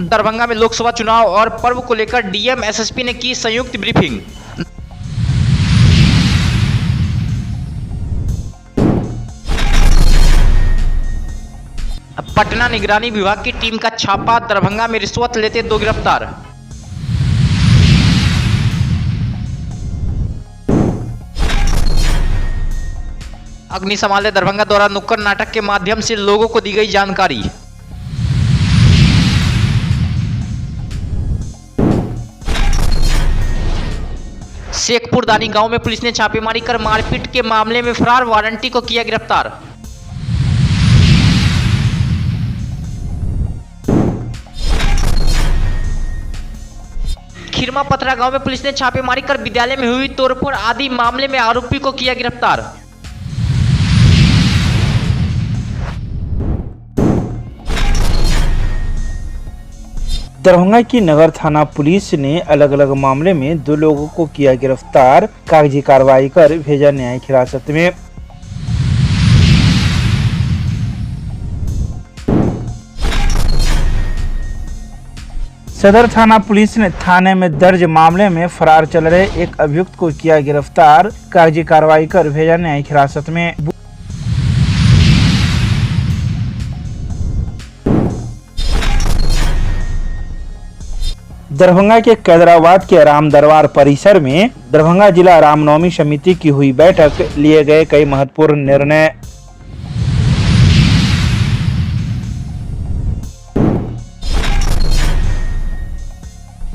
दरभंगा में लोकसभा चुनाव और पर्व को लेकर डीएम एसएसपी ने की संयुक्त ब्रीफिंग। पटना निगरानी विभाग की टीम का छापा, दरभंगा में रिश्वत लेते 2 गिरफ्तार। अग्निशमन दरभंगा द्वारा नुक्कड़ नाटक के माध्यम से लोगों को दी गई जानकारी। शेखपुर दानी गांव में पुलिस ने छापेमारी कर मारपीट के मामले में फरार वारंटी को किया गिरफ्तार। खिरमा पथरा गांव में पुलिस ने छापेमारी कर विद्यालय में हुई तोड़फोड़ आदि मामले में आरोपी को किया गिरफ्तार। दरभंगा की नगर थाना पुलिस ने अलग अलग मामले में 2 लोगों को किया गिरफ्तार, कागजी कार्रवाई कर भेजा न्यायिक हिरासत में। सदर थाना पुलिस ने थाने में दर्ज मामले में फरार चल रहे एक अभियुक्त को किया गिरफ्तार, कागजी कार्रवाई कर भेजा न्यायिक हिरासत में। दरभंगा के कैदराबाद के राम दरबार परिसर में दरभंगा जिला रामनवमी समिति की हुई बैठक, लिए गए कई महत्वपूर्ण निर्णय।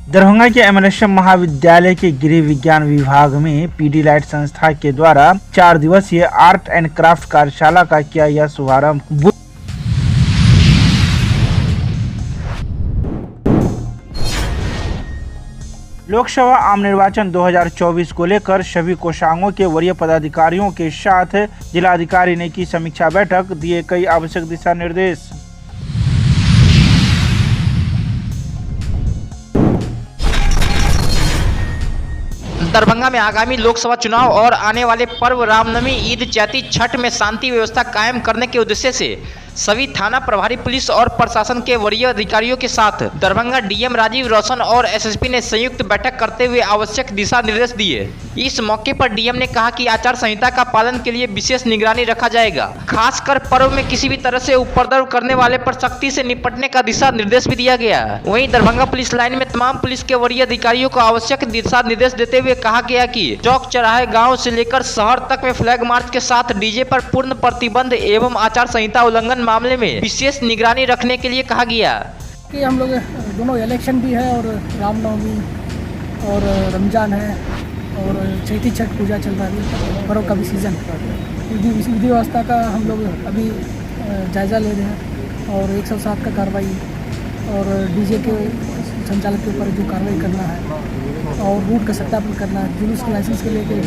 दरभंगा के एमएनएसएम महाविद्यालय के गृह विज्ञान विभाग में पीडीलाइट संस्था के द्वारा 4 दिवसीय आर्ट एंड क्राफ्ट कार्यशाला का किया यह शुभारंभ। लोकसभा आम निर्वाचन 2024 को लेकर सभी कोषांगों के वरीय पदाधिकारियों के साथ जिलाधिकारी ने की समीक्षा बैठक, दिए कई आवश्यक दिशा निर्देश। दरभंगा में आगामी लोकसभा चुनाव और आने वाले पर्व रामनवमी, ईद, चैती छठ में शांति व्यवस्था कायम करने के उद्देश्य से सभी थाना प्रभारी पुलिस और प्रशासन के वरीय अधिकारियों के साथ दरभंगा डीएम राजीव रोशन और एसएसपी ने संयुक्त बैठक करते हुए आवश्यक दिशा निर्देश दिए। इस मौके पर डीएम ने कहा कि आचार संहिता का पालन के लिए विशेष निगरानी रखा जाएगा। खासकर पर्व में किसी भी तरह से उपद्रव करने वाले पर सख्ती से निपटने का दिशा निर्देश भी दिया गया। वहीं दरभंगा पुलिस लाइन में तमाम पुलिस के वरीय अधिकारियों को आवश्यक दिशा निर्देश देते हुए कहा गया कि चौक चौराहे, गाँव से लेकर शहर तक में फ्लैग मार्च के साथ डीजे पर पूर्ण प्रतिबंध एवं आचार संहिता उल्लंघन मामले में विशेष निगरानी रखने के लिए कहा गया कि हम लोग दोनों इलेक्शन भी है और रामनवमी और रमजान है और चैती छठ पूजा चल रहा है, पर्व का भी सीज़न विधि व्यवस्था का हम लोग अभी जायज़ा ले रहे हैं और 107 का कार्रवाई और डीजे के संचालक के ऊपर जो कार्रवाई करना है और रूट का सत्यापन करना है, जुलूस के लाइसेंस के लिए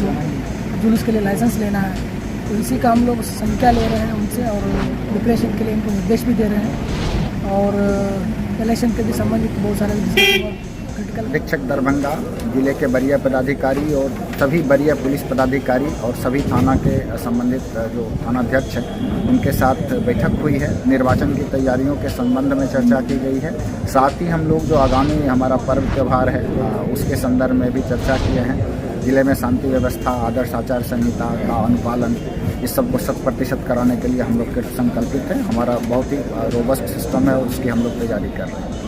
जुलूस के लिए लाइसेंस लेना है, तो इसी का हम लोग संख्या ले रहे हैं उनसे और डिप्रेशन के लिए इनको निर्देश भी दे रहे हैं और इलेक्शन के भी संबंधित बहुत सारे क्रिटिकल। अधीक्षक दरभंगा जिले के वरीय पदाधिकारी और सभी वरीय पुलिस पदाधिकारी और सभी थाना के संबंधित जो थानाध्यक्ष हैं उनके साथ बैठक हुई है। निर्वाचन की तैयारियों के संबंध में चर्चा की गई है। साथ ही हम लोग जो आगामी हमारा पर्व त्यौहार है उसके संदर्भ में भी चर्चा किए हैं। जिले में शांति व्यवस्था, आदर्श आचार संहिता का अनुपालन, इस सब को 100% कराने के लिए हम लोग के संकल्पित हैं। हमारा बहुत ही रोबस्ट सिस्टम है और उसकी हम लोग तैयारी कर रहे हैं।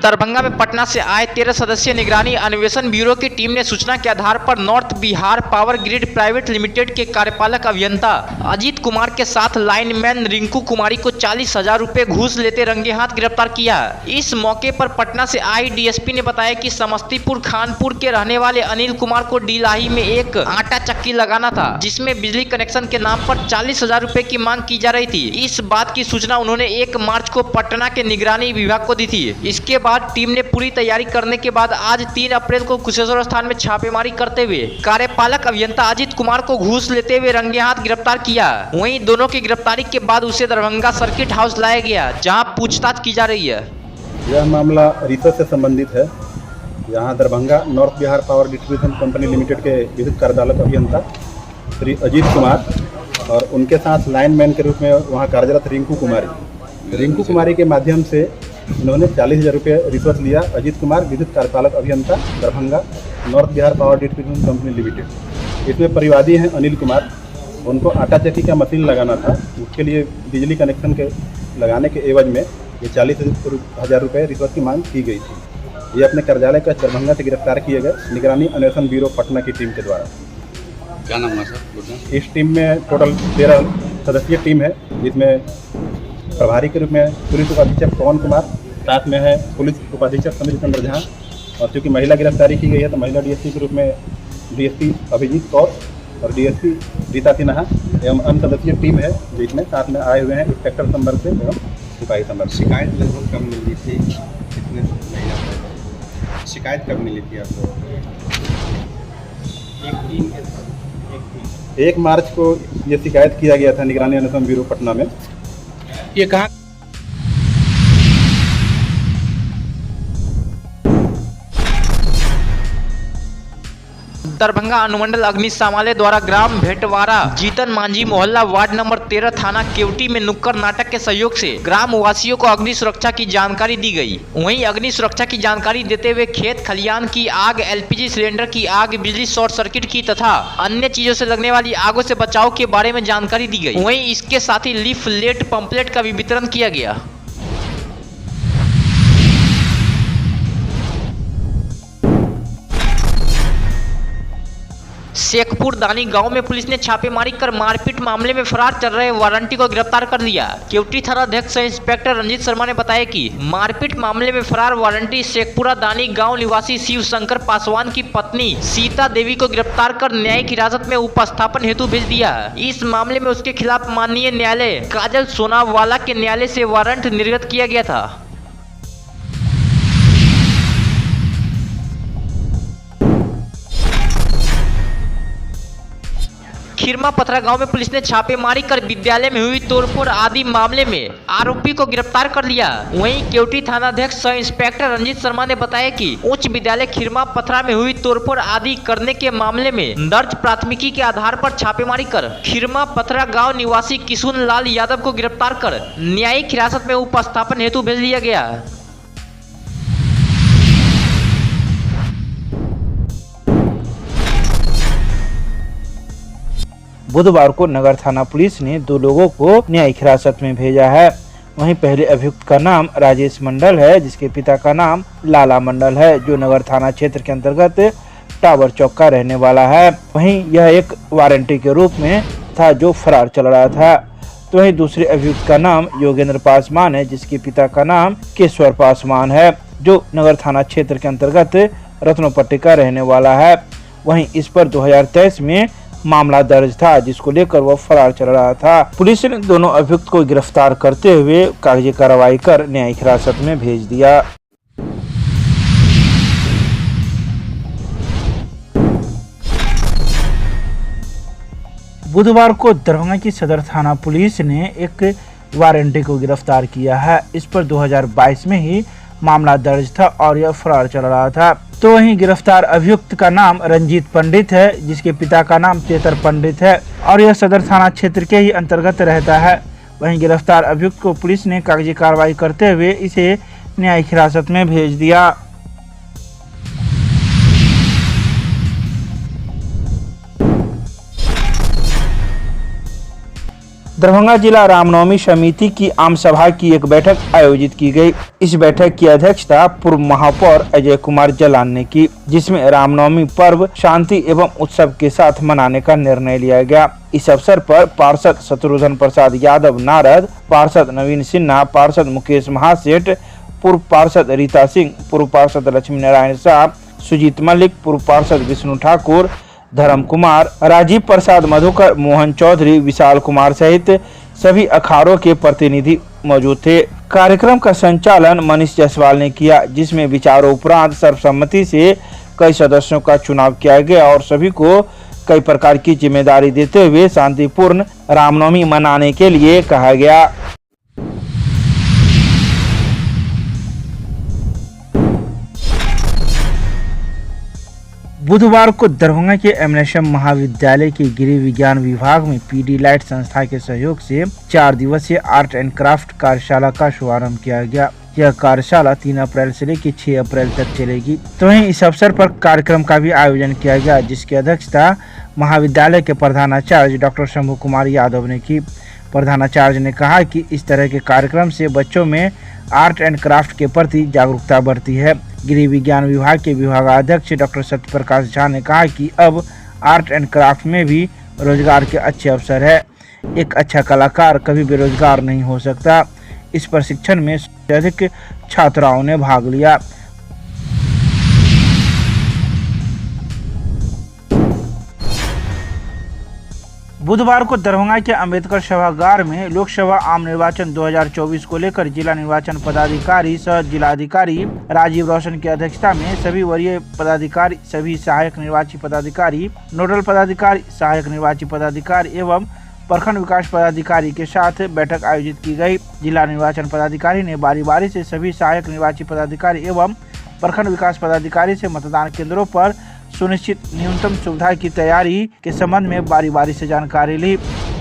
दरभंगा में पटना से आए 13 सदस्यीय निगरानी अन्वेषण ब्यूरो की टीम ने सूचना के आधार पर north Bihar power grid private limited के कार्यपालक अभियंता अजीत कुमार के साथ लाइनमैन रिंकू कुमारी को 40,000 रुपए घूस लेते रंगे हाथ गिरफ्तार किया। इस मौके पर पटना से आई डीएसपी ने बताया कि समस्तीपुर खानपुर के रहने वाले अनिल कुमार को डीलाही में एक आटा चक्की लगाना था, जिसमें बिजली कनेक्शन के नाम पर 40,000 रुपए की मांग की जा रही थी। इस बात की सूचना उन्होंने 1 मार्च को पटना के निगरानी विभाग को दी थी। इसके बाद टीम ने पूरी तैयारी करने के बाद आज 3 अप्रैल को कुशेश्वर स्थान में छापेमारी करते हुए कार्यपालक अभियंता अजीत कुमार को घूस लेते हुए रंगे हाथ गिरफ्तार किया। वहीं दोनों की गिरफ्तारी के बाद उसे दरभंगा सर्किट हाउस लाया गया, जहां पूछताछ की जा रही है। यह मामला रिसर्च से संबंधित है। यहाँ Darbhanga north Bihar power distribution company limited के विद्युत कार्यपालक अभियंता श्री अजीत कुमार और उनके साथ लाइनमैन के रूप में वहाँ कार्यरत रिंकू कुमारी के माध्यम से इन्होंने 40,000 रुपये रिश्वत लिया। अजीत कुमार विद्युत कार्यपालक अभियंता Darbhanga, north Bihar power distribution company limited. इसमें परिवादी हैं अनिल कुमार, उनको आटा चक्की का मशीन लगाना था, उसके लिए बिजली कनेक्शन के लगाने के एवज में ये 40,000 रुपये रिश्वत की मांग की गई थी। ये अपने कार्यालय का दरभंगा से गिरफ्तार किए गए निगरानी अन्वेषण ब्यूरो पटना की टीम के द्वारा। क्या नाम है सर? इस टीम में टोटल 13 सदस्यीय टीम है, जिसमें प्रभारी के रूप में पुलिस उपाधीक्षक पवन कुमार, साथ में है पुलिस उपाधीक्षक समीर चंद्र झा, और चूँकि महिला गिरफ्तारी की गई है तो महिला डीएसपी के रूप में डीएसपी अभिजीत कौर और डीएसपी रीता सिन्हा एवं अन्य सदस्यीय टीम है, जिसमें साथ में आए हुए हैं इंस्पेक्टर संवर्ग से एवं सिपाही संवर्ग। शिकायत लगभग कब मिली थी? कितने महीना पहले शिकायत कब मिली थी आपको? 1 मार्च को ये शिकायत किया गया था निगरानी अन्वेषण ब्यूरो पटना में। ये कहाँ दरभंगा अनुमंडल अग्निशमन द्वारा ग्राम भेटवारा जीतन मांझी मोहल्ला वार्ड नंबर 13 थाना केवटी में नुक्कड़ नाटक के सहयोग से ग्राम वासियों को अग्नि सुरक्षा की जानकारी दी गई। वहीं अग्नि सुरक्षा की जानकारी देते हुए खेत खलियान की आग, एलपीजी सिलेंडर की आग, बिजली शॉर्ट सर्किट की तथा अन्य चीजों से लगने वाली आगों से बचाव के बारे में जानकारी दी गई। वहीं इसके साथ ही लीफलेट पंपलेट का भी वितरण किया गया। शेखपुर दानी गांव में पुलिस ने छापेमारी कर मारपीट मामले में फरार चल रहे वारंटी को गिरफ्तार कर लिया। केवटी थाना अध्यक्ष इंस्पेक्टर रंजीत शर्मा ने बताया कि मारपीट मामले में फरार वारंटी शेखपुरा दानी गांव निवासी शिव शंकर पासवान की पत्नी सीता देवी को गिरफ्तार कर न्यायिक हिरासत में उपस्थापन हेतु भेज दिया। इस मामले में उसके खिलाफ माननीय न्यायालय काजल सोनावाला के न्यायालय से वारंट निर्गत किया गया था। खिरमा पथरा गांव में पुलिस ने छापेमारी कर विद्यालय में हुई तोड़फोड़ आदि मामले में आरोपी को गिरफ्तार कर लिया। वहीं केवटी थाना अध्यक्ष सह इंस्पेक्टर रंजीत शर्मा ने बताया कि उच्च विद्यालय खिरमा पथरा में हुई तोड़फोड़ आदि करने के मामले में दर्ज प्राथमिकी के आधार पर छापेमारी कर खिरमा पथरा गाँव निवासी किशुन लाल यादव को गिरफ्तार कर न्यायिक हिरासत में उपस्थापन हेतु भेज दिया गया। बुधवार को नगर थाना पुलिस ने 2 लोगों को न्यायिक हिरासत में भेजा है। वहीं पहले अभियुक्त का नाम राजेश मंडल है, जिसके पिता का नाम लाला मंडल है, जो नगर थाना क्षेत्र के अंतर्गत टावर चौक का रहने वाला है। वहीं यह एक वारंटी के रूप में था जो फरार चल रहा था। तो वहीं दूसरे अभियुक्त का नाम योगेंद्र पासवान है, जिसके पिता का नाम केशवर पासवान है, जो नगर थाना क्षेत्र के अंतर्गत रत्नोपट्टी का रहने वाला है। वहीं इस पर 2023 में मामला दर्ज था, जिसको लेकर वह फरार चल रहा था। पुलिस ने दोनों अभियुक्त को गिरफ्तार करते हुए कागजी कार्रवाई कर न्यायिक हिरासत में भेज दिया। बुधवार को दरभंगा की सदर थाना पुलिस ने एक वारंटी को गिरफ्तार किया है। इस पर 2022 में ही मामला दर्ज था और यह फरार चल रहा था। तो वहीं गिरफ्तार अभियुक्त का नाम रंजीत पंडित है, जिसके पिता का नाम तेतर पंडित है और यह सदर थाना क्षेत्र के ही अंतर्गत रहता है। वहीं गिरफ्तार अभियुक्त को पुलिस ने कागजी कार्रवाई करते हुए इसे न्यायिक हिरासत में भेज दिया। दरभंगा जिला रामनवमी समिति की आम सभा की एक बैठक आयोजित की गई। इस बैठक की अध्यक्षता पूर्व महापौर अजय कुमार जलान ने की, जिसमें रामनवमी पर्व शांति एवं उत्सव के साथ मनाने का निर्णय लिया गया। इस अवसर पर पार्षद शत्रुघ्न प्रसाद यादव नारद, पार्षद नवीन सिन्हा, पार्षद मुकेश महासेठ, पूर्व पार्षद रीता सिंह, पूर्व पार्षद लक्ष्मी नारायण शाह, सुजीत मलिक, पूर्व पार्षद विष्णु ठाकुर, धर्म कुमार, राजीव प्रसाद मधुकर, मोहन चौधरी, विशाल कुमार सहित सभी अखाड़ों के प्रतिनिधि मौजूद थे। कार्यक्रम का संचालन मनीष जायसवाल ने किया, जिसमें विचारों उपरांत सर्वसम्मति से कई सदस्यों का चुनाव किया गया और सभी को कई प्रकार की जिम्मेदारी देते हुए शांतिपूर्ण रामनवमी मनाने के लिए कहा गया। बुधवार को दरभंगा के एमएनएम महाविद्यालय के गृह विज्ञान विभाग में पीडी लाइट संस्था के सहयोग से 4 दिवसीय आर्ट एंड क्राफ्ट कार्यशाला का शुभारंभ किया गया। यह कार्यशाला 3 अप्रैल से लेकर 6 अप्रैल तक चलेगी। तो वहीं इस अवसर पर कार्यक्रम का भी आयोजन किया गया, जिसकी अध्यक्षता महाविद्यालय के प्रधानाचार्य डॉक्टर शंभू कुमार यादव ने की। प्रधानाचार्य ने कहा कि इस तरह के कार्यक्रम से बच्चों में आर्ट एंड क्राफ्ट के प्रति जागरूकता बढ़ती है। गृह विज्ञान विभाग के विभागाध्यक्ष डॉक्टर सत्यप्रकाश झा ने कहा कि अब आर्ट एंड क्राफ्ट में भी रोजगार के अच्छे अवसर है। एक अच्छा कलाकार कभी बेरोजगार नहीं हो सकता। इस प्रशिक्षण में अधिक छात्राओं ने भाग लिया। बुधवार को दरभंगा के अंबेडकर सभागार में लोकसभा आम निर्वाचन 2024 को लेकर जिला निर्वाचन पदाधिकारी सह जिलाधिकारी राजीव रोशन की अध्यक्षता में सभी वरीय पदाधिकारी, सभी सहायक निर्वाची पदाधिकारी, नोडल पदाधिकारी, सहायक निर्वाची पदाधिकारी एवं प्रखंड विकास पदाधिकारी के साथ बैठक आयोजित की गई। जिला निर्वाचन पदाधिकारी ने बारी बारी से सभी सहायक निर्वाची पदाधिकारी एवं प्रखंड विकास पदाधिकारी से मतदान केंद्रों पर सुनिश्चित न्यूनतम सुविधा की तैयारी के संबंध में बारी बारी से जानकारी ली।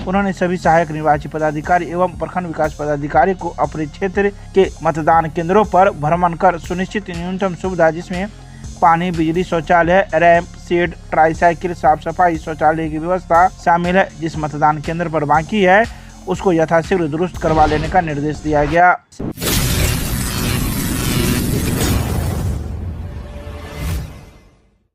उन्होंने सभी सहायक निर्वाची पदाधिकारी एवं प्रखंड विकास पदाधिकारी को अपने क्षेत्र के मतदान केंद्रों पर भ्रमण कर सुनिश्चित न्यूनतम सुविधा, जिसमें पानी, बिजली, शौचालय, रैंप, शेड, ट्राईसाइकिल, साफ सफाई, शौचालय की व्यवस्था शामिल है। जिस मतदान केंद्र पर बाकी है उसको यथाशीघ्र दुरुस्त करवा लेने का निर्देश दिया गया।